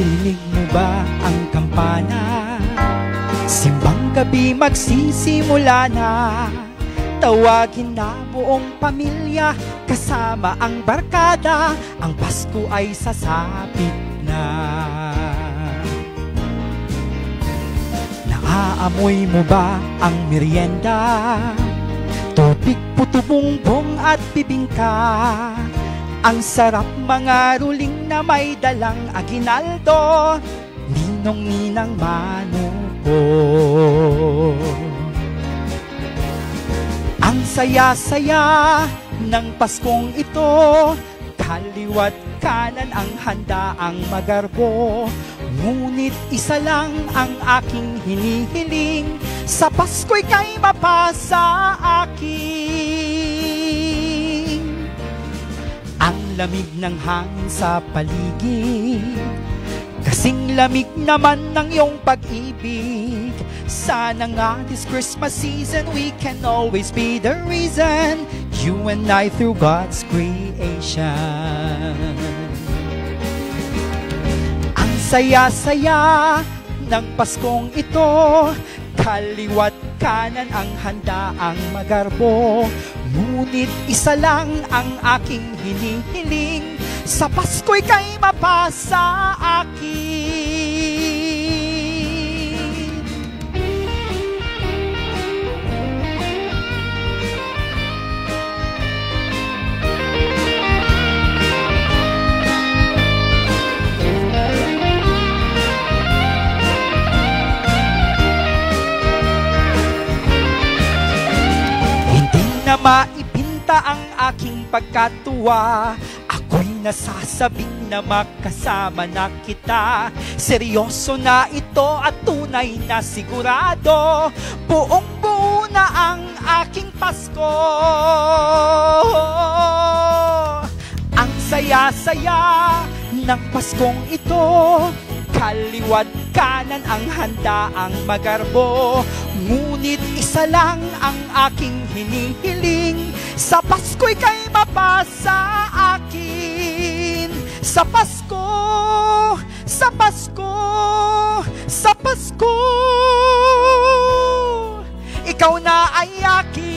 Naririnig mo ba ang kampana? Simbang gabi magsisimula na. Tawagin na buong pamilya, kasama ang barkada, ang Pasko ay sasapit na. Naaamoy mo ba ang merienda? Tubig, puto, bongbong at bibingka. Ang sarap mga ruling na may dalang aginaldo, ninong-ninang manuko. Ang saya-saya ng Paskong ito, kaliwat kanan ang handa ang magarbo. Ngunit isa lang ang aking hinihiling, sa Pasko'y kay mapasa akin. Ang lamig ng hangin sa paligid, kasing lamig naman ng iyong pag-ibig. Sana nga this Christmas season we can always be the reason, you and I through God's creation. Ang saya-saya ng Paskong ito, kaliwat kanan ang handa ang magarbo. Ngunit isa lang ang aking hinihiling, sa Pasko'y kay mapasa akin. Na maipinta ang aking pagkatuwa, ako'y nasasabing na makasama na kita. Seryoso na ito at tunay na sigurado, buong buo na ang aking Pasko. Ang saya-saya ng Paskong ito, kaliwat kanan ang handa ang magarbo. Ngunit isa lang ang aking hinihiling, sa Pasko'y kay mapasa akin. Sa Pasko, sa Pasko, sa Pasko, ikaw na ay akin.